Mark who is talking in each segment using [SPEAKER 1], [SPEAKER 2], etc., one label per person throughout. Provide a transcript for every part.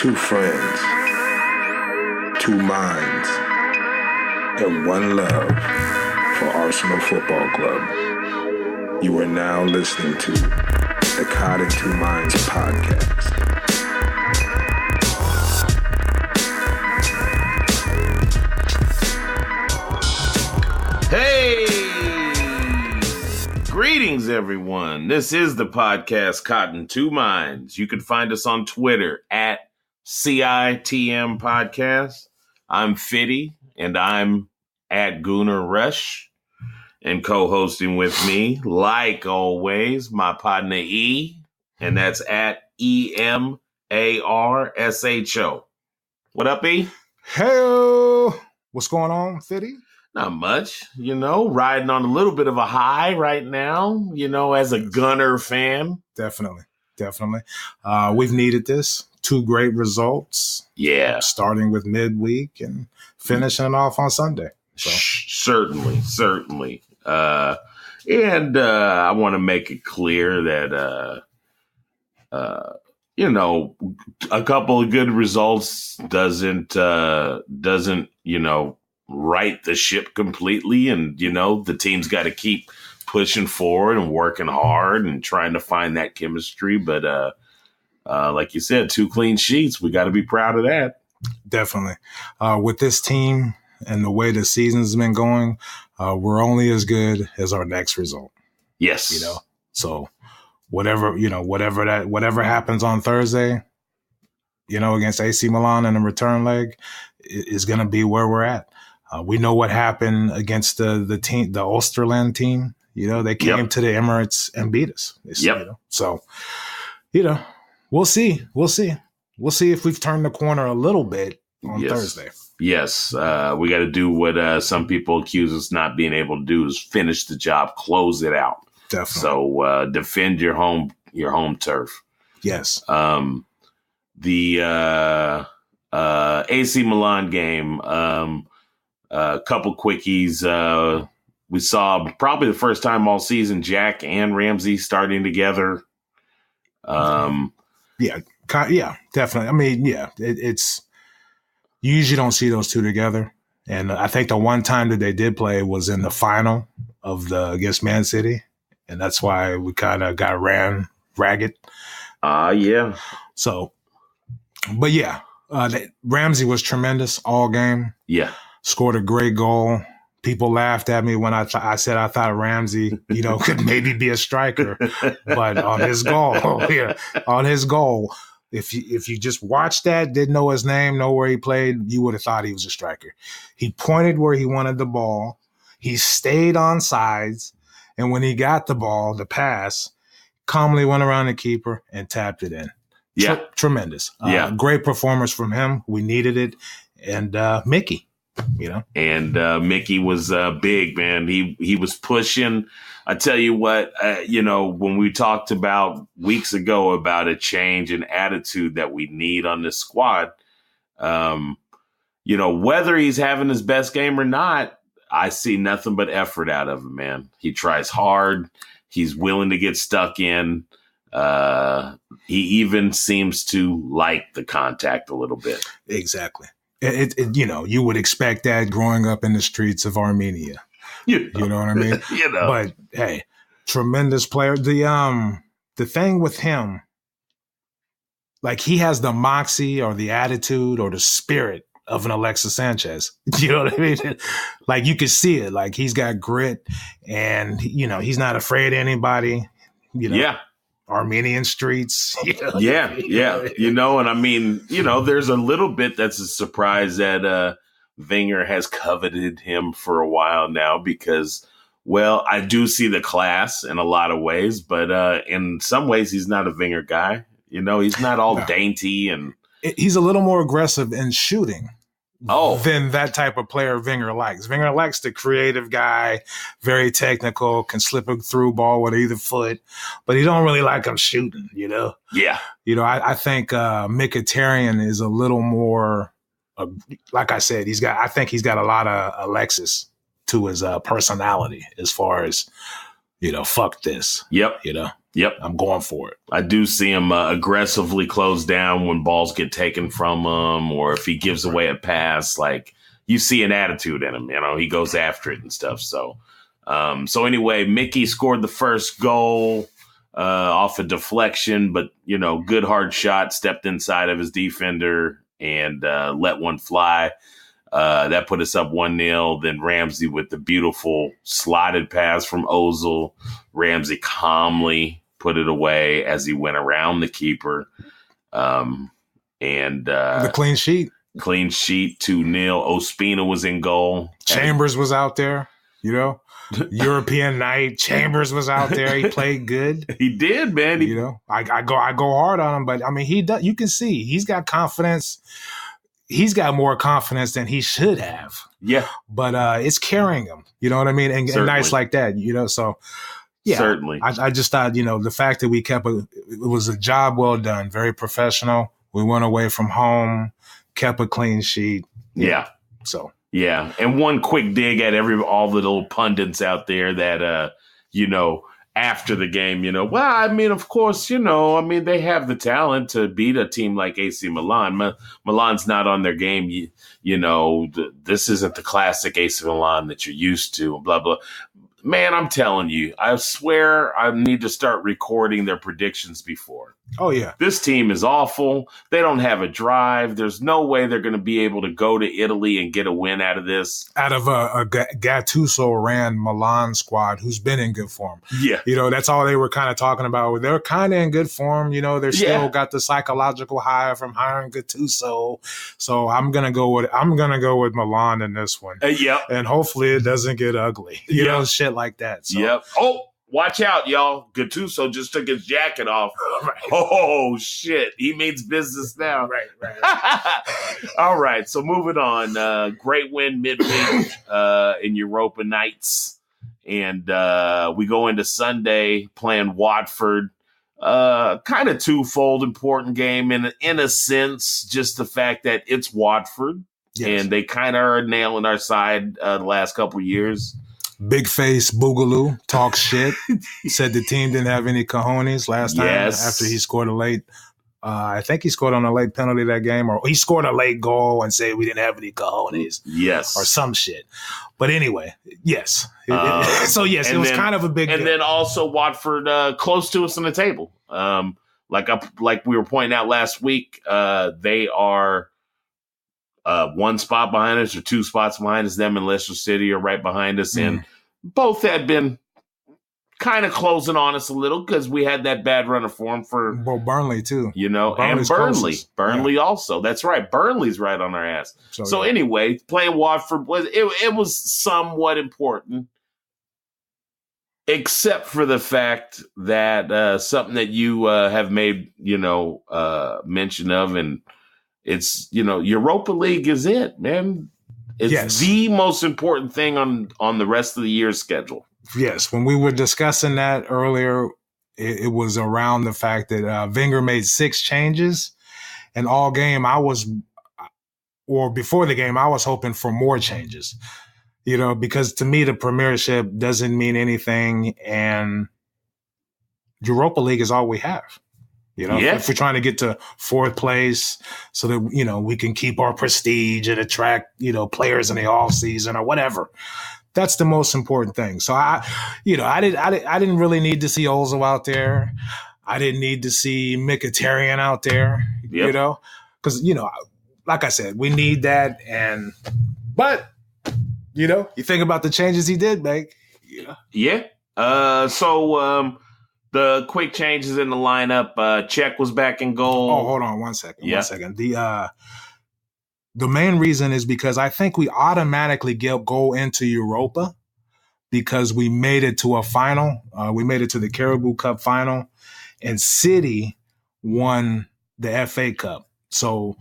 [SPEAKER 1] Two friends, two minds, and one love for Arsenal Football Club. You are now listening to the Cod and Two Minds podcast.
[SPEAKER 2] Hey! Greetings, everyone. This is the podcast Cotton Two Minds. You can find us on Twitter at CITM Podcast. I'm Fitty, and I'm at Gooner Rush. And co-hosting with me, like always, my partner E, and that's at EMARSHO. What up, E?
[SPEAKER 3] Hey, what's going on, Fitty?
[SPEAKER 2] Not much, riding on a little bit of a high right now, as a Gunner fan.
[SPEAKER 3] Definitely. We've needed this. Two great results.
[SPEAKER 2] Yeah.
[SPEAKER 3] Starting with midweek and finishing it off on Sunday. So.
[SPEAKER 2] Certainly. And I want to make it clear that, a couple of good results doesn't right the ship completely. And, the team's got to keep pushing forward and working hard and trying to find that chemistry. But like you said, 2 clean sheets. We got to be proud of that.
[SPEAKER 3] Definitely. With this team and the way the season's been going, we're only as good as our next result.
[SPEAKER 2] Yes.
[SPEAKER 3] So whatever happens on Thursday, against AC Milan in the return leg is going to be where we're at. We know what happened against the team, the Osterland team. They came to the Emirates and beat us. So, we'll see. We'll see if we've turned the corner a little bit on Thursday.
[SPEAKER 2] Yes. We got to do what some people accuse us not being able to do is finish the job, close it out.
[SPEAKER 3] Definitely.
[SPEAKER 2] So defend your home turf.
[SPEAKER 3] Yes.
[SPEAKER 2] The AC Milan game, a couple quickies. We saw probably the first time all season Jack and Ramsey starting together.
[SPEAKER 3] Yeah, definitely. I mean, it's you usually don't see those two together, and I think the one time that they did play was in the final of against Man City, and that's why we kind of got ran ragged.
[SPEAKER 2] Yeah.
[SPEAKER 3] So, but yeah, Ramsey was tremendous all game.
[SPEAKER 2] Yeah.
[SPEAKER 3] Scored a great goal. People laughed at me when I said I thought Ramsey, could maybe be a striker, but on his goal, if you just watched that, didn't know his name, know where he played, you would have thought he was a striker. He pointed where he wanted the ball. He stayed on sides, and when he got the ball, the pass, calmly went around the keeper and tapped it in.
[SPEAKER 2] Yeah,
[SPEAKER 3] tremendous. Great performance from him. We needed it, and Mickey.
[SPEAKER 2] And Mickey was big, man. He was pushing. I tell you what, when we talked about weeks ago about a change in attitude that we need on this squad, whether he's having his best game or not, I see nothing but effort out of him, man. He tries hard. He's willing to get stuck in. He even seems to like the contact a little bit.
[SPEAKER 3] Exactly. You would expect that growing up in the streets of Armenia. You know what I mean? But hey, tremendous player. The thing with him, like he has the moxie or the attitude or the spirit of an Alexis Sanchez. You know what I mean? Like you can see it. Like he's got grit, and he's not afraid of anybody.
[SPEAKER 2] Yeah.
[SPEAKER 3] Armenian streets.
[SPEAKER 2] Yeah. And I mean, there's a little bit that's a surprise that Wenger has coveted him for a while now because, well, I do see the class in a lot of ways, but in some ways he's not a Wenger guy. He's not all dainty and
[SPEAKER 3] he's a little more aggressive in shooting. Than that type of player Wenger likes. Wenger likes the creative guy, very technical, can slip a through ball with either foot, but he don't really like him shooting,
[SPEAKER 2] Yeah.
[SPEAKER 3] I think Mkhitaryan is a little more, like I said, I think he's got a lot of Alexis to his personality as far as, fuck this.
[SPEAKER 2] Yep. Yep.
[SPEAKER 3] I'm going for it.
[SPEAKER 2] I do see him aggressively close down when balls get taken from him, or if he gives away a pass, like you see an attitude in him, he goes after it and stuff. So anyway, Mickey scored the first goal off a deflection, but, good hard shot, stepped inside of his defender and let one fly. That put us up 1-0. Then Ramsey with the beautiful slotted pass from Ozil. Ramsey calmly put it away as he went around the keeper. The
[SPEAKER 3] clean sheet.
[SPEAKER 2] Clean sheet, 2-0. Ospina was in goal.
[SPEAKER 3] Chambers was out there, European night. Chambers was out there. He played good.
[SPEAKER 2] He did, man.
[SPEAKER 3] I go hard on him, but I mean, he does. You can see he's got confidence. He's got more confidence than he should have.
[SPEAKER 2] Yeah,
[SPEAKER 3] but it's carrying him. You know what I mean? And nights like that, So yeah, certainly. I just thought, the fact that we kept it was a job well done, very professional. We went away from home, kept a clean sheet.
[SPEAKER 2] Yeah.
[SPEAKER 3] So.
[SPEAKER 2] Yeah. And one quick dig at all the little pundits out there that, after the game, well, I mean, of course, they have the talent to beat a team like AC Milan. Milan's not on their game. This isn't the classic AC Milan that you're used to, blah, blah. Man, I'm telling you, I swear I need to start recording their predictions before.
[SPEAKER 3] Oh, yeah.
[SPEAKER 2] This team is awful. They don't have a drive. There's no way they're going to be able to go to Italy and get a win out of this.
[SPEAKER 3] Out of a Gattuso ran Milan squad who's been in good form.
[SPEAKER 2] Yeah.
[SPEAKER 3] That's all they were kind of talking about. They're kind of in good form. They're still got the psychological high from hiring Gattuso. So I'm going to go with Milan in this one.
[SPEAKER 2] Yep.
[SPEAKER 3] And hopefully it doesn't get ugly. Shit like that. So.
[SPEAKER 2] Yep. Oh, watch out, y'all. Gattuso just took his jacket off. Right. Oh, shit. He means business now.
[SPEAKER 3] Right.
[SPEAKER 2] All right. So moving on. Great win midweek in Europa nights. And we go into Sunday playing Watford. Kind of twofold important game in a sense, just the fact that it's Watford. Yes. And they kind of are nailing our side the last couple of years.
[SPEAKER 3] Big face Boogaloo talks shit. Said the team didn't have any cojones last time after he scored a late. I think he scored on a late penalty that game, or he scored a late goal and said we didn't have any cojones.
[SPEAKER 2] Yes,
[SPEAKER 3] or some shit. But anyway, yes. So yes, it was kind of a big.
[SPEAKER 2] And
[SPEAKER 3] deal.
[SPEAKER 2] Then also Watford close to us on the table. Like we were pointing out last week, they are. One spot behind us or two spots behind us. Them and Leicester City are right behind us. And both had been kind of closing on us a little because we had that bad run of form for
[SPEAKER 3] Burnley too.
[SPEAKER 2] Burnley's and Burnley also. That's right. Burnley's right on our ass. So anyway, playing Watford was somewhat important, except for the fact that something that you have made mention of, and it's, Europa League is it, man. It's the most important thing on the rest of the year's schedule.
[SPEAKER 3] Yes. When we were discussing that earlier, it was around the fact that Wenger made 6 changes, and all game before the game, I was hoping for more changes, because to me, the Premiership doesn't mean anything, and Europa League is all we have. If we're trying to get to 4th place so that, we can keep our prestige and attract, players in the off season or whatever. That's the most important thing. So I didn't really need to see Ozil out there. I didn't need to see Mkhitaryan out there, because, like I said, we need that. But you think about the changes he did make.
[SPEAKER 2] Yeah. The quick changes in the lineup. Cech was back in goal.
[SPEAKER 3] Oh, hold on 1 second. Yeah. 1 second. The main reason is because I think we automatically go into Europa because we made it to a final. We made it to the Carabao Cup final, and City won the FA Cup. So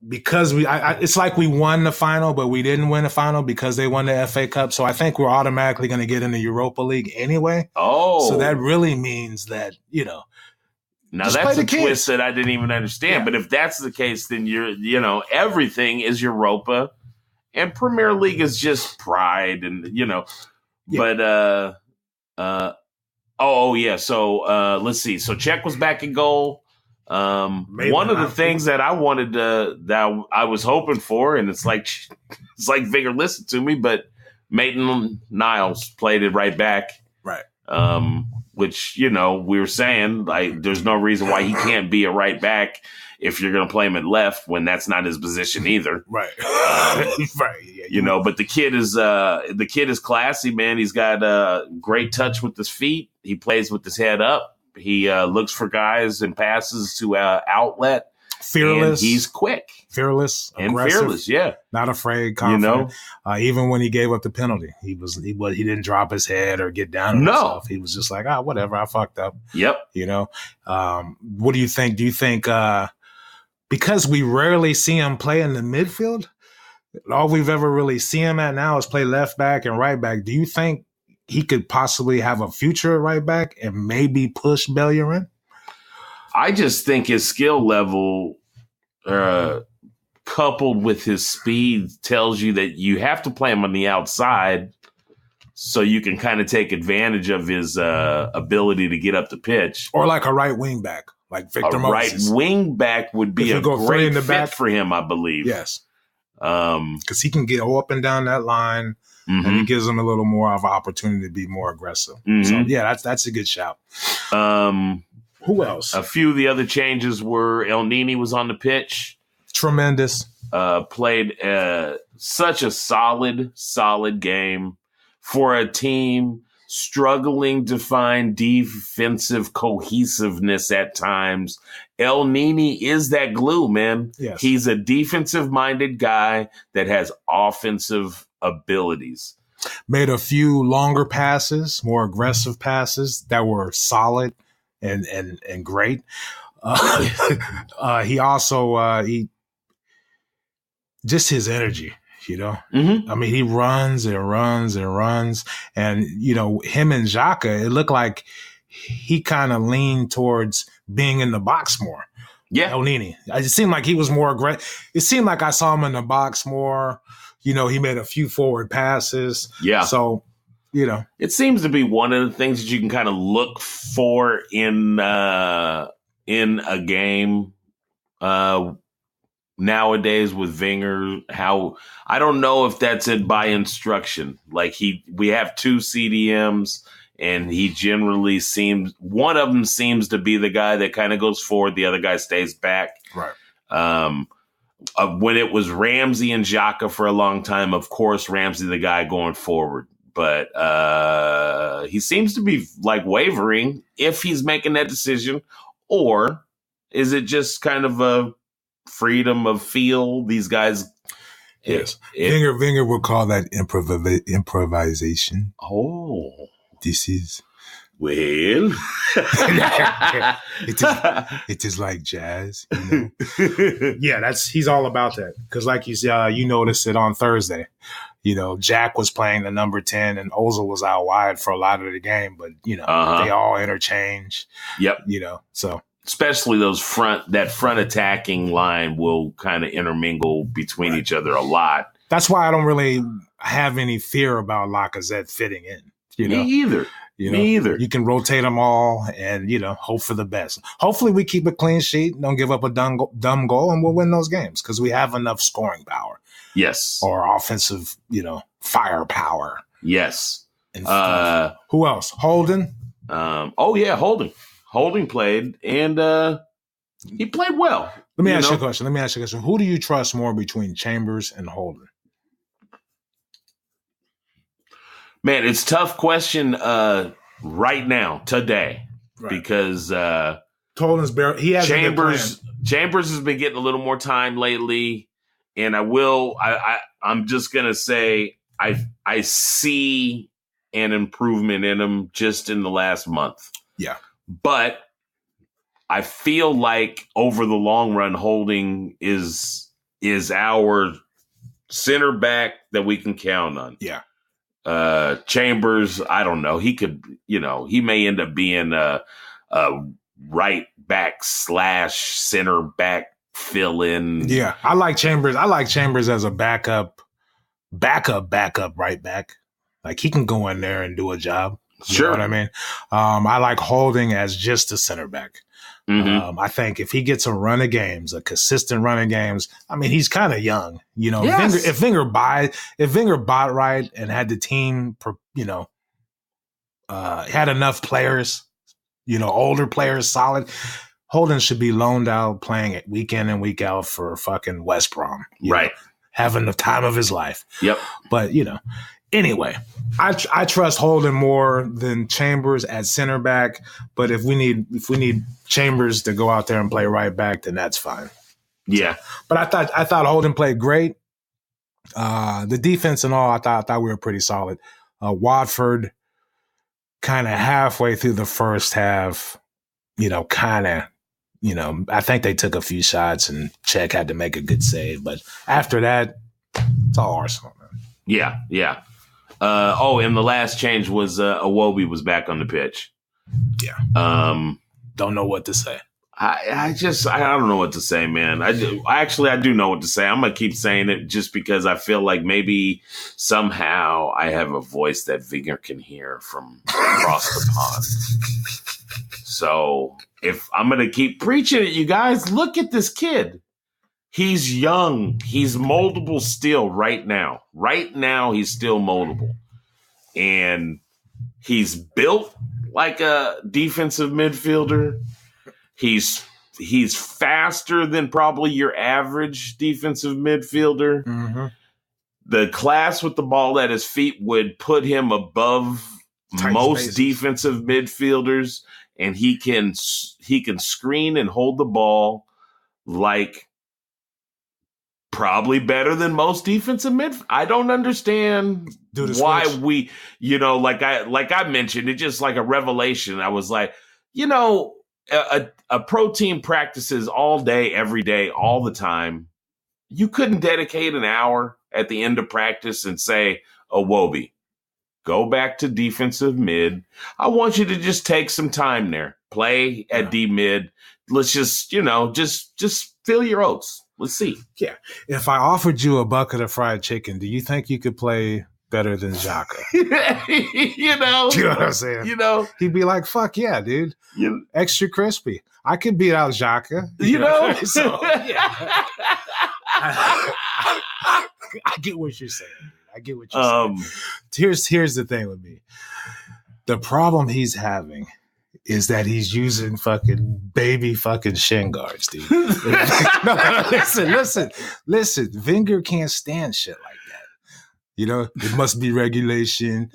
[SPEAKER 3] because it's like we won the final, but we didn't win the final because they won the FA Cup. So I think we're automatically going to get in the Europa League anyway.
[SPEAKER 2] Oh,
[SPEAKER 3] so that really means that,
[SPEAKER 2] now that's a twist that I didn't even understand. Yeah. But if that's the case, then everything is Europa, and Premier League is just pride, and Oh yeah. So let's see. So Czech was back in goal. One of the things that I wanted that I was hoping for, and it's like Vigor listened to me, but Maitland-Niles played it right back.
[SPEAKER 3] Right.
[SPEAKER 2] Which, we were saying, like, there's no reason why he can't be a right back if you're going to play him at left when that's not his position either.
[SPEAKER 3] Right. Right. Yeah,
[SPEAKER 2] but the kid is classy, man. He's got a great touch with his feet. He plays with his head up. He looks for guys and passes to outlet.
[SPEAKER 3] Fearless.
[SPEAKER 2] And he's quick.
[SPEAKER 3] Fearless.
[SPEAKER 2] And
[SPEAKER 3] aggressive,
[SPEAKER 2] fearless, yeah.
[SPEAKER 3] Not afraid, confident. Even when he gave up the penalty, he didn't drop his head or get down on himself. He was just like, whatever, I fucked up.
[SPEAKER 2] Yep.
[SPEAKER 3] What do you think? Do you think because we rarely see him play in the midfield, all we've ever really seen him at now is play left back and right back. Do you think he could possibly have a future at right back and maybe push Bellerin?
[SPEAKER 2] I just think his skill level, coupled with his speed, tells you that you have to play him on the outside so you can kind of take advantage of his ability to get up the pitch.
[SPEAKER 3] Or like a right wing back, like Victor Moses.
[SPEAKER 2] Right wing back would be a great fit for him, I believe.
[SPEAKER 3] Yes. Because he can get up and down that line, and it gives him a little more of an opportunity to be more aggressive. So, yeah, that's a good shout. Who else?
[SPEAKER 2] A few of the other changes were El Nini was on the pitch.
[SPEAKER 3] Tremendous.
[SPEAKER 2] Played such a solid game for a team struggling to find defensive cohesiveness at times. El Nini is that glue, man.
[SPEAKER 3] Yes.
[SPEAKER 2] He's a defensive-minded guy that has offensive abilities.
[SPEAKER 3] Made a few longer passes, more aggressive passes that were solid and great. He also just his energy, I mean, he runs and runs and runs, and him and Xhaka, it looked like he kind of leaned towards being in the box more.
[SPEAKER 2] Yeah,
[SPEAKER 3] El Nini. It seemed like he was more aggressive. It seemed like I saw him in the box more. He made a few forward passes.
[SPEAKER 2] Yeah.
[SPEAKER 3] So,
[SPEAKER 2] it seems to be one of the things that you can kind of look for in a game nowadays with Wenger. How I don't know if that's it by instruction. Like we have two CDMs, and he generally one of them seems to be the guy that kind of goes forward, the other guy stays back.
[SPEAKER 3] Right.
[SPEAKER 2] When it was Ramsey and Xhaka for a long time, of course, Ramsey the guy going forward. But he seems to be like wavering if he's making that decision, or is it just kind of a freedom of feel? These guys,
[SPEAKER 3] yes. Wenger would call that improvisation.
[SPEAKER 2] Oh,
[SPEAKER 3] this is
[SPEAKER 2] well,
[SPEAKER 3] it is like jazz. Yeah, he's all about that because, like you noticed it on Thursday. Jack was playing the number 10 and Ozil was out wide for a lot of the game, but, they all interchange.
[SPEAKER 2] Yep.
[SPEAKER 3] So.
[SPEAKER 2] Especially that front attacking line will kind of intermingle between each other a lot.
[SPEAKER 3] That's why I don't really have any fear about Lacazette fitting in.
[SPEAKER 2] Me either. Me either.
[SPEAKER 3] You can rotate them all and, hope for the best. Hopefully we keep a clean sheet, don't give up a dumb goal, and we'll win those games because we have enough scoring power.
[SPEAKER 2] Yes.
[SPEAKER 3] Or offensive, firepower.
[SPEAKER 2] Yes.
[SPEAKER 3] And who else? Holden?
[SPEAKER 2] Holden. Holding played, and he played well.
[SPEAKER 3] Let me ask you a question. Who do you trust more between Chambers and Holden?
[SPEAKER 2] Man, it's a tough question right now, today, because
[SPEAKER 3] Holden's barely. He has
[SPEAKER 2] Chambers has been getting a little more time lately, and I'm just gonna say I see an improvement in him just in the last month.
[SPEAKER 3] Yeah.
[SPEAKER 2] But I feel like over the long run, Holding is our center back that we can count on.
[SPEAKER 3] Yeah.
[SPEAKER 2] Chambers, I don't know. He could, he may end up being a right back / center back fill in.
[SPEAKER 3] Yeah. I like Chambers as a backup right back. Like he can go in there and do a job. You know what I mean? I like Holding as just a center back. Mm-hmm. I think if he gets a run of games, a consistent run of games, I mean, he's kind of young. You know, yes. if Wenger bought right and had the team, had enough players, older players, solid, Holden should be loaned out playing it week in and week out for fucking West Brom.
[SPEAKER 2] Right.
[SPEAKER 3] Having the time of his life.
[SPEAKER 2] Yep.
[SPEAKER 3] But, anyway, I trust Holden more than Chambers at center back. But if we need Chambers to go out there and play right back, then that's fine.
[SPEAKER 2] Yeah.
[SPEAKER 3] But I thought Holden played great. The defense and all, I thought we were pretty solid. Watford kind of halfway through the first half, I think they took a few shots and Czech had to make a good save. But after that, it's all Arsenal, man.
[SPEAKER 2] Yeah, yeah. And the last change was Iwobi was back on the pitch.
[SPEAKER 3] Yeah. Don't know what to say.
[SPEAKER 2] I don't know what to say, man. I do know what to say. I'm going to keep saying it just because I feel like maybe somehow I have a voice that Wenger can hear from across the pond. So if I'm going to keep preaching it, you guys, look at this kid. He's young. He's moldable still right now. Right now, he's still moldable. And he's built like a defensive midfielder. He's faster than probably your average defensive midfielder.
[SPEAKER 3] Mm-hmm.
[SPEAKER 2] The class with the ball at his feet would put him above most defensive midfielders. And he can screen and hold the ball like probably better than most defensive midfielders. I don't understand why we, like I mentioned, it's just like a revelation. I was like, a pro team practices all day, every day, all the time. You couldn't dedicate an hour at the end of practice and say, Iwobi, go back to defensive mid. I want you to just take some time there. Play at D mid. Let's just, just fill your oats. Let's see.
[SPEAKER 3] Yeah. If I offered you a bucket of fried chicken, do you think you could play better than Xhaka?
[SPEAKER 2] You know what
[SPEAKER 3] I'm saying? He'd be like, fuck yeah, dude. Extra crispy. I could beat out Xhaka. So, yeah. I get what you're saying. I get what you're saying. Here's the thing with me. The problem he's having is that he's using fucking baby fucking shin guards, dude. No, listen. Wenger can't stand shit like that. It must be regulation.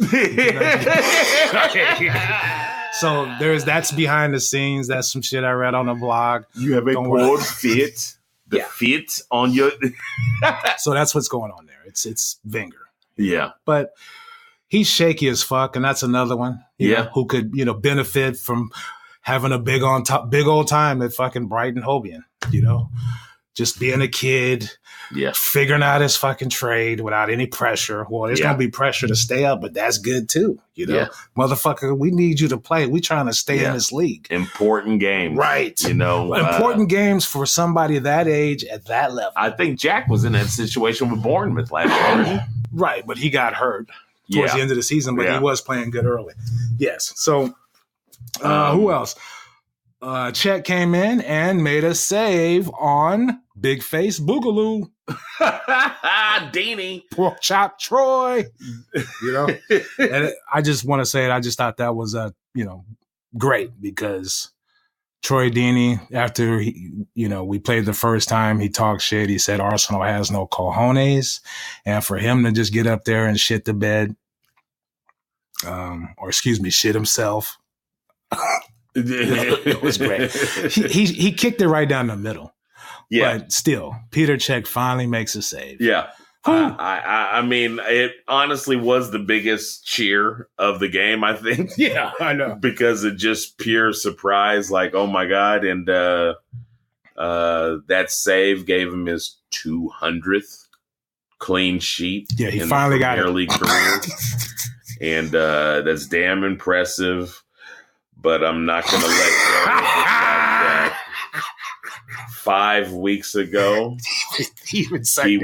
[SPEAKER 3] So that's behind the scenes. That's some shit I read on the blog.
[SPEAKER 2] You have a poor fit. The fit on your.
[SPEAKER 3] So that's what's going on there. It's Wenger.
[SPEAKER 2] Yeah.
[SPEAKER 3] But he's shaky as fuck, and that's another one. Who could, benefit from having a big old time at fucking Brighton Hobian, just being a kid, figuring out his fucking trade without any pressure. Well, there's going to be pressure to stay up, but that's good too, Motherfucker, we need you to play. We trying to stay in this league.
[SPEAKER 2] Important games.
[SPEAKER 3] Right. Important games for somebody that age at that level.
[SPEAKER 2] I think Jack was in that situation with Bournemouth last year.
[SPEAKER 3] Right, but he got hurt towards the end of the season, but he was playing good early. Yes. So who else? Chet came in and made a save on Big Face Boogaloo.
[SPEAKER 2] Dini.
[SPEAKER 3] Pork Chop Troy. And I just want to say it. I just thought that was, great because Troy Deeney, after we played the first time, he talked shit. He said Arsenal has no cojones, and for him to just get up there and shit the bed, shit himself. It was great. He kicked it right down the middle. Yeah, but still, Peter Cech finally makes a save.
[SPEAKER 2] Yeah. I mean, it honestly was the biggest cheer of the game, I think.
[SPEAKER 3] Yeah, I know.
[SPEAKER 2] Because it just pure surprise, like, oh my God. And that save gave him his 200th clean sheet.
[SPEAKER 3] Yeah, he finally got it.
[SPEAKER 2] Premier League career. And that's damn impressive. But I'm not going to let go of the fact that 5 weeks ago, he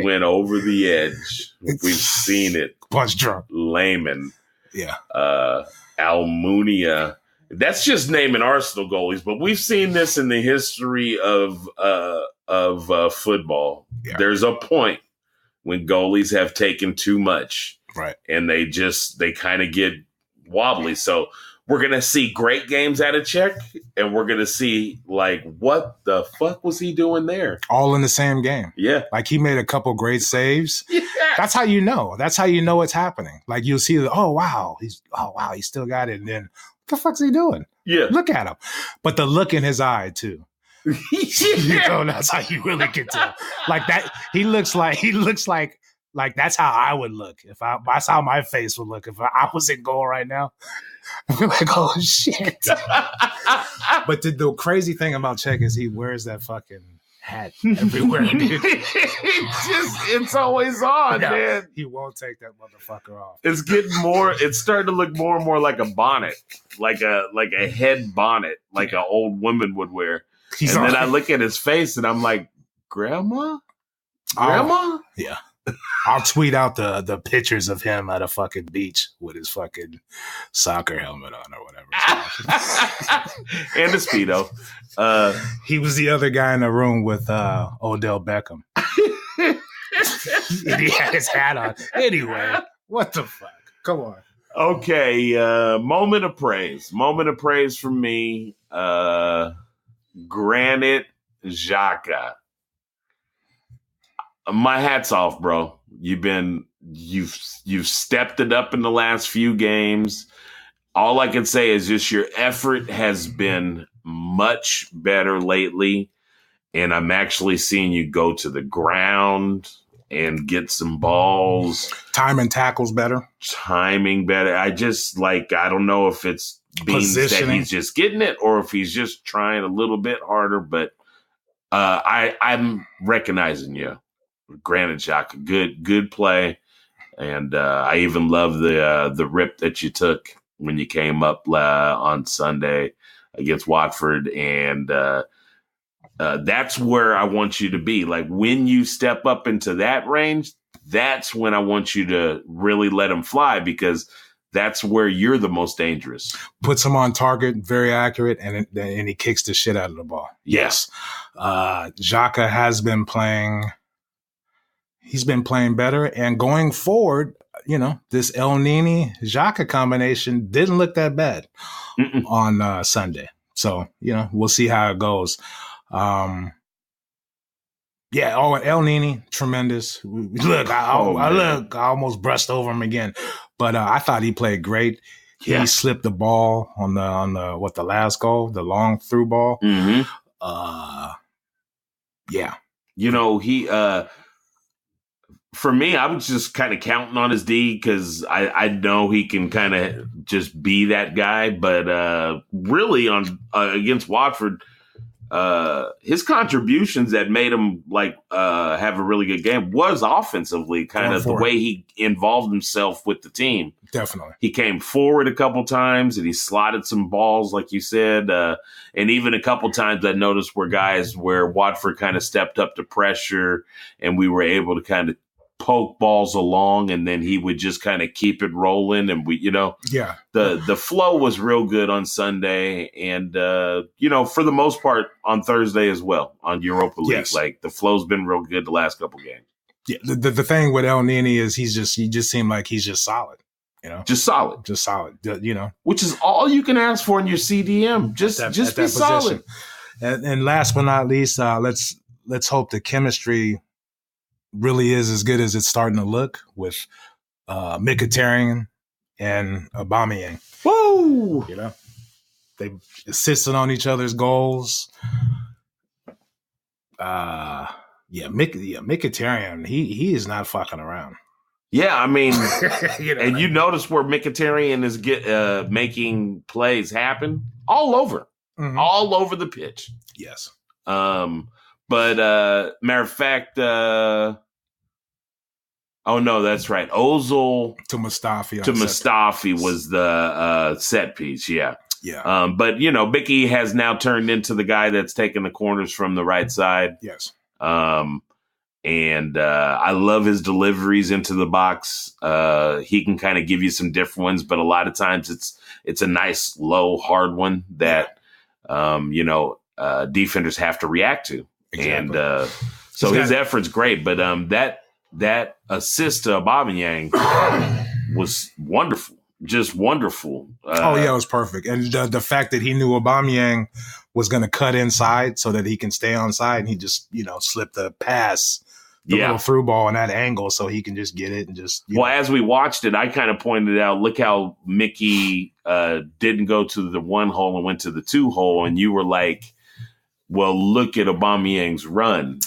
[SPEAKER 2] went over the edge. We've seen it.
[SPEAKER 3] Punch drunk.
[SPEAKER 2] Layman.
[SPEAKER 3] Yeah.
[SPEAKER 2] Almunia. That's just naming Arsenal goalies, but we've seen this in the history of football. Yeah. There's a point when goalies have taken too much,
[SPEAKER 3] right?
[SPEAKER 2] And they kind of get wobbly. So we're gonna see great games out of Cech, and we're gonna see like, what the fuck was he doing there?
[SPEAKER 3] All in the same game.
[SPEAKER 2] Yeah,
[SPEAKER 3] like he made a couple great saves.
[SPEAKER 2] Yeah.
[SPEAKER 3] That's how you know. That's how you know it's happening. Like you'll see, oh wow, he still got it, and then. What the fuck's he doing?
[SPEAKER 2] Yeah.
[SPEAKER 3] Look at him. But the look in his eye, too. You know, that's how you really can tell. Like that, he looks like that's how I would look. That's how my face would look if I was in goal right now. I'm like, oh shit. But the crazy thing about Cech is he wears that fucking hat everywhere, dude.
[SPEAKER 2] It's always on, yeah, man.
[SPEAKER 3] He won't take that motherfucker off.
[SPEAKER 2] It's starting to look more and more like a bonnet, like a head bonnet, like an old woman would wear. Then I look at his face and I'm like, Grandma?
[SPEAKER 3] Yeah. I'll tweet out the pictures of him at a fucking beach with his fucking soccer helmet on or whatever.
[SPEAKER 2] And a Speedo.
[SPEAKER 3] He was the other guy in the room with Odell Beckham. And he had his hat on. Anyway, what the fuck? Come on.
[SPEAKER 2] Okay, moment of praise. Moment of praise from me. Granit Xhaka. My hat's off, bro. You've stepped it up in the last few games. All I can say is just your effort has been much better lately, and I'm actually seeing you go to the ground and get some balls.
[SPEAKER 3] Timing tackles better.
[SPEAKER 2] Timing better. I don't know if it's means that he's just getting it or if he's just trying a little bit harder, but I'm recognizing you. Granit Xhaka, good play, and I even love the rip that you took when you came up on Sunday against Watford, and that's where I want you to be. Like when you step up into that range, that's when I want you to really let him fly, because that's where you're the most dangerous.
[SPEAKER 3] Puts him on target, very accurate, and he kicks the shit out of the ball.
[SPEAKER 2] Yes,
[SPEAKER 3] Xhaka has been playing. He's been playing better, and going forward, you know, this Elneny-Xhaka combination didn't look that bad on Sunday. So, you know, we'll see how it goes. Elneny, tremendous. Look, I almost brushed over him again, but I thought he played great. He slipped the ball on the last goal, the long through ball.
[SPEAKER 2] Mm-hmm. You know, he for me, I was just kind of counting on his D because I know he can kind of just be that guy. But really, on against Watford, his contributions that made him have a really good game was offensively, kind of the way he involved himself with the team.
[SPEAKER 3] Definitely,
[SPEAKER 2] he came forward a couple times and he slotted some balls, like you said, and even a couple times I noticed where Watford kind of stepped up to pressure and we were able to kind of poke balls along, and then he would just kind of keep it rolling, and the flow was real good on Sunday, and for the most part on Thursday as well on Europa League.
[SPEAKER 3] Yes.
[SPEAKER 2] Like the flow's been real good the last couple games.
[SPEAKER 3] Yeah, the thing with Elneny is he just seemed like he's just solid. You know,
[SPEAKER 2] just solid.
[SPEAKER 3] You know,
[SPEAKER 2] which is all you can ask for in your CDM. Just be solid.
[SPEAKER 3] And last but not least, let's hope the chemistry really is as good as it's starting to look with Mkhitaryan and Aubameyang.
[SPEAKER 2] Woo!
[SPEAKER 3] You know, they assisted on each other's goals. Mkhitaryan, he is not fucking around.
[SPEAKER 2] Yeah, I mean, and you notice where Mkhitaryan is making plays happen all over the pitch.
[SPEAKER 3] Yes.
[SPEAKER 2] But matter of fact, oh no, that's right. Ozil
[SPEAKER 3] to Mustafi
[SPEAKER 2] was the set piece. Yeah.
[SPEAKER 3] Yeah.
[SPEAKER 2] But Mickey has now turned into the guy that's taking the corners from the right side.
[SPEAKER 3] Yes.
[SPEAKER 2] And I love his deliveries into the box. He can kind of give you some different ones, but a lot of times it's a nice, low, hard one that, defenders have to react to. Exactly. And so his effort's great. But that assist to Aubameyang was wonderful. Just wonderful.
[SPEAKER 3] It was perfect. And the fact that he knew Aubameyang was going to cut inside so that he can stay on side, and he just, slipped the pass, the little through ball in that angle so he can just get it and just.
[SPEAKER 2] As we watched it, I kind of pointed out, look how Mickey didn't go to the 1 hole and went to the 2 hole. And you were like, well, look at Aubameyang's run.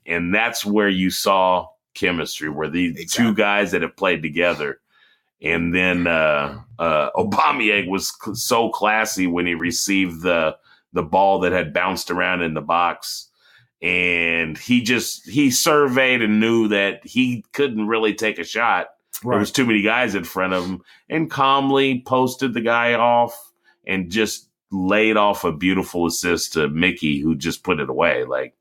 [SPEAKER 2] And that's where you saw chemistry, where these two guys that have played together. And then Aubameyang was so classy when he received the ball that had bounced around in the box. And he surveyed and knew that he couldn't really take a shot. Right. There was too many guys in front of him, and calmly posted the guy off and just laid off a beautiful assist to Mickey, who just put it away.
[SPEAKER 3] Great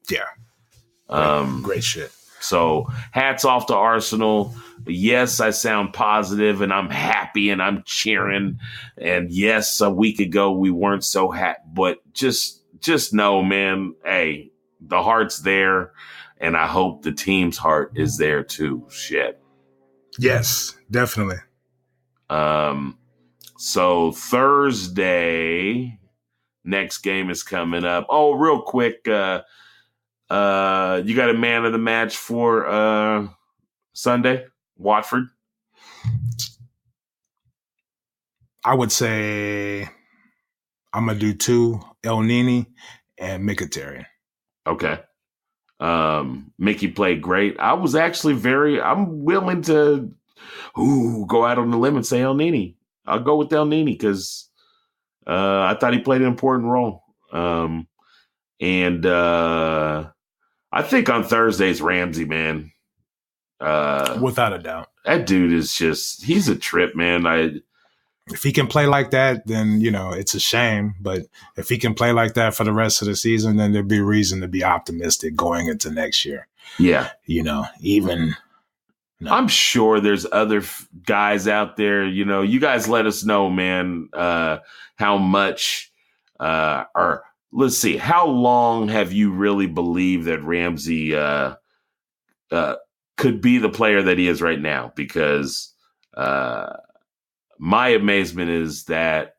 [SPEAKER 3] shit.
[SPEAKER 2] So hats off to Arsenal. Yes, I sound positive and I'm happy and I'm cheering. And yes, a week ago we weren't so happy, but just know, man, hey, the heart's there, and I hope the team's heart is there too. Shit.
[SPEAKER 3] Yes, definitely.
[SPEAKER 2] So Thursday, next game is coming up. Oh, real quick, you got a man of the match for Sunday, Watford?
[SPEAKER 3] I would say I'm going to do 2, El Nini and Mkhitaryan.
[SPEAKER 2] Okay. Mickey played great. I was actually I'm willing to go out on the limb and say El Nini. I'll go with El Nini because I thought he played an important role. And I think on Thursday's Ramsey, man.
[SPEAKER 3] Without a doubt.
[SPEAKER 2] That dude is he's a trip, man.
[SPEAKER 3] If he can play like that, then, it's a shame. But if he can play like that for the rest of the season, then there'd be reason to be optimistic going into next year.
[SPEAKER 2] Yeah.
[SPEAKER 3] I'm
[SPEAKER 2] sure there's other guys out there, you guys let us know, man, how much, or let's see, how long have you really believed that Ramsey could be the player that he is right now? Because my amazement is that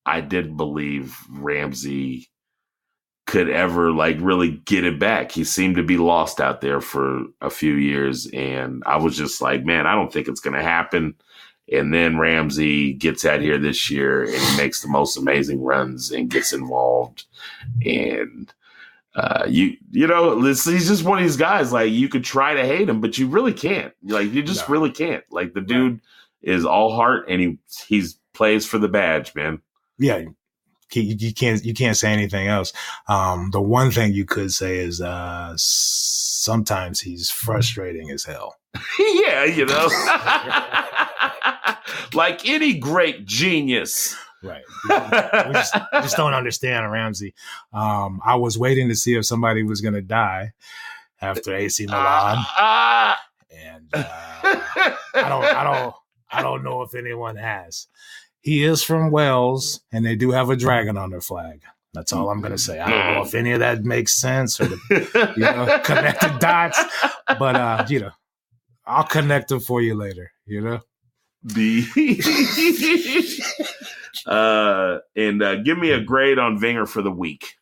[SPEAKER 2] I didn't believe Ramsey could ever really get it back. He seemed to be lost out there for a few years. And I was just like, man, I don't think it's going to happen. And then Ramsey gets out here this year and he makes the most amazing runs and gets involved. And he's just one of these guys, you could try to hate him, but you really can't. You just really can't. The dude is all heart, and he's plays for the badge, man.
[SPEAKER 3] Yeah. You can't say anything else. The one thing you could say is sometimes he's frustrating as hell.
[SPEAKER 2] Yeah, like any great genius.
[SPEAKER 3] Right. We just don't understand Ramsey. I was waiting to see if somebody was going to die after AC Milan, and I don't know if anyone has. He is from Wales, and they do have a dragon on their flag. That's all I'm going to say. I don't know if any of that makes sense or connected dots, but I'll connect them for you later.
[SPEAKER 2] And give me a grade on Wenger for the week.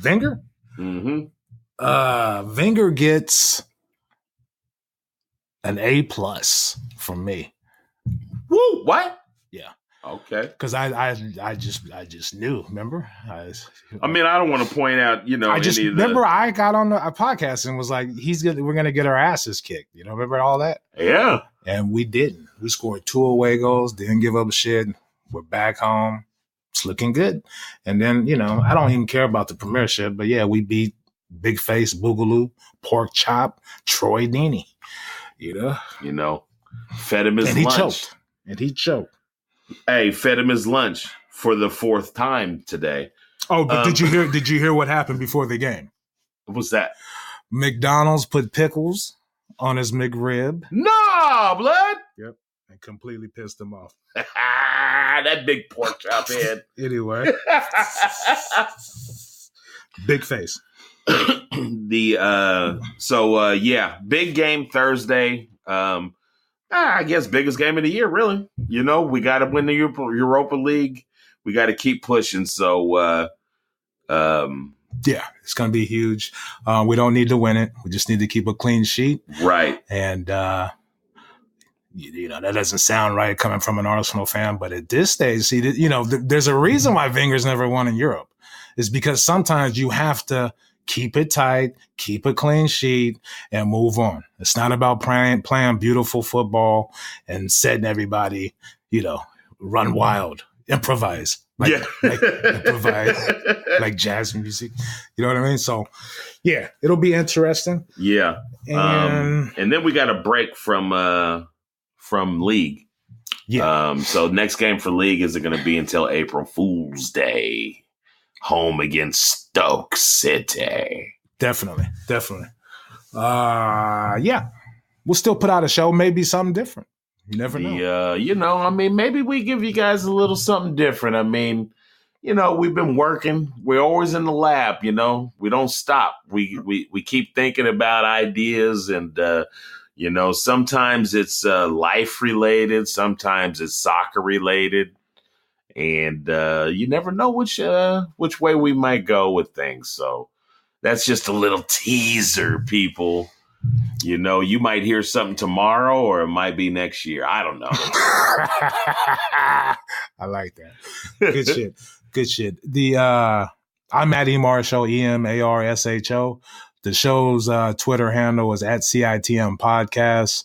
[SPEAKER 3] Wenger?
[SPEAKER 2] Mm-hmm.
[SPEAKER 3] Wenger gets an A+ from me.
[SPEAKER 2] Woo! What?
[SPEAKER 3] Yeah.
[SPEAKER 2] Okay.
[SPEAKER 3] Because I just knew. Remember? I
[SPEAKER 2] don't want to point out.
[SPEAKER 3] I got on a podcast and was like, we're gonna get our asses kicked. Remember all that?
[SPEAKER 2] Yeah.
[SPEAKER 3] And we didn't. We scored 2 away goals. Didn't give up a shit. We're back home. It's looking good. And then I don't even care about the Premiership, but yeah, we beat Big Face Boogaloo, Pork Chop, Troy Deeney.
[SPEAKER 2] Fed him his lunch.
[SPEAKER 3] And he choked.
[SPEAKER 2] Hey, fed him his lunch for the 4th time today.
[SPEAKER 3] Oh, but did you hear what happened before the game?
[SPEAKER 2] What was that?
[SPEAKER 3] McDonald's put pickles on his McRib.
[SPEAKER 2] No, blood.
[SPEAKER 3] Yep. And completely pissed him off.
[SPEAKER 2] That big pork chop head.
[SPEAKER 3] Anyway. Big face.
[SPEAKER 2] Big game Thursday. I guess biggest game of the year, really. We got to win the Europa League. We got to keep pushing. So,
[SPEAKER 3] it's going to be huge. We don't need to win it. We just need to keep a clean sheet.
[SPEAKER 2] Right.
[SPEAKER 3] And, that doesn't sound right coming from an Arsenal fan. But at this stage, there's a reason why Wenger's never won in Europe. It's because sometimes you have to keep it tight, keep a clean sheet, and move on. It's not about playing beautiful football and setting everybody, run wild, improvise. Improvise like jazz music. You know what I mean? So, yeah, it'll be interesting.
[SPEAKER 2] Yeah. And then we got a break from league.
[SPEAKER 3] Yeah.
[SPEAKER 2] So next game for league isn't going to be until April Fool's Day. Home against Stoke City.
[SPEAKER 3] Definitely. We'll still put out a show, maybe something different. You never know.
[SPEAKER 2] Maybe we give you guys a little something different. We've been working. We're always in the lab, we don't stop. We keep thinking about ideas and, sometimes it's life related. Sometimes it's soccer related. And you never know which way we might go with things. So that's just a little teaser, people. You might hear something tomorrow or it might be next year. I don't know.
[SPEAKER 3] I like that. Good shit. I'm at eMarshall, EMARSHO. The show's Twitter handle is at CITM Podcast.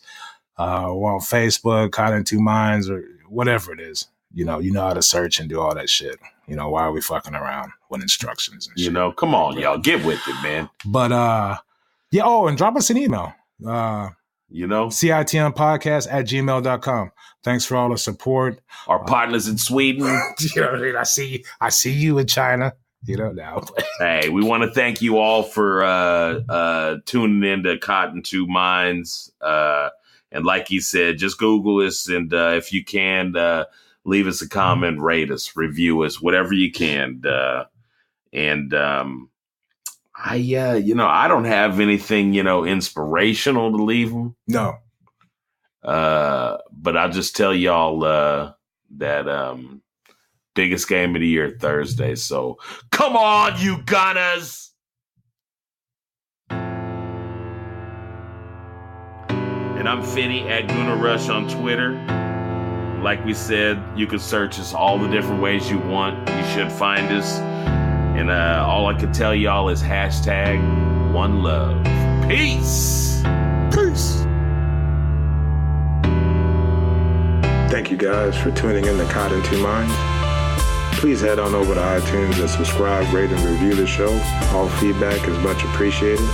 [SPEAKER 3] We're on Facebook, Caught in Two Minds, or whatever it is. You know how to search and do all that shit. Why are we fucking around with instructions and shit?
[SPEAKER 2] Come on, y'all, get with it, man.
[SPEAKER 3] But, and drop us an email. CITM Podcast at gmail.com. Thanks for all the support.
[SPEAKER 2] Our partners in Sweden.
[SPEAKER 3] I see you in China. Now.
[SPEAKER 2] Hey, we want to thank you all for tuning in to Caught in Two Minds. And like he said, just Google us. And if you can, leave us a comment, rate us, review us, whatever you can. I don't have anything, inspirational to leave them.
[SPEAKER 3] No.
[SPEAKER 2] But I'll just tell y'all that biggest game of the year Thursday. So come on, you Gunners. And I'm Finny at Gunnar Rush on Twitter. Like we said, you can search us all the different ways you want. You should find us. And all I can tell y'all is #OneLove. Peace.
[SPEAKER 3] Peace.
[SPEAKER 1] Thank you guys for tuning in to Caught in Two Minds. Please head on over to iTunes and subscribe, rate, and review the show. All feedback is much appreciated.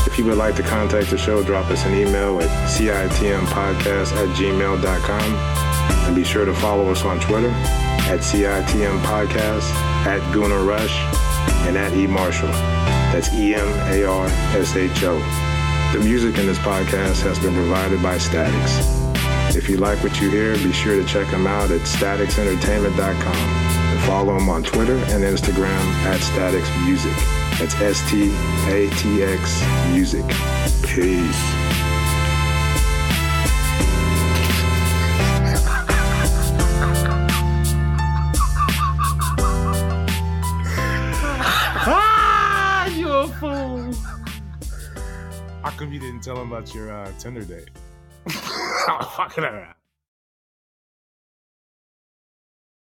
[SPEAKER 1] If you would like to contact the show, drop us an email at citmpodcast@gmail.com. And be sure to follow us on Twitter at CITM Podcast, at Gunnar Rush, and at eMarshall. That's EMARSHO. The music in this podcast has been provided by Statics. If you like what you hear, be sure to check them out at staticsentertainment.com and follow them on Twitter and Instagram at Statics Music. That's STATX Music. Peace.
[SPEAKER 2] You're a fool.
[SPEAKER 3] How come you didn't tell him about your Tinder date? I'm fucking around.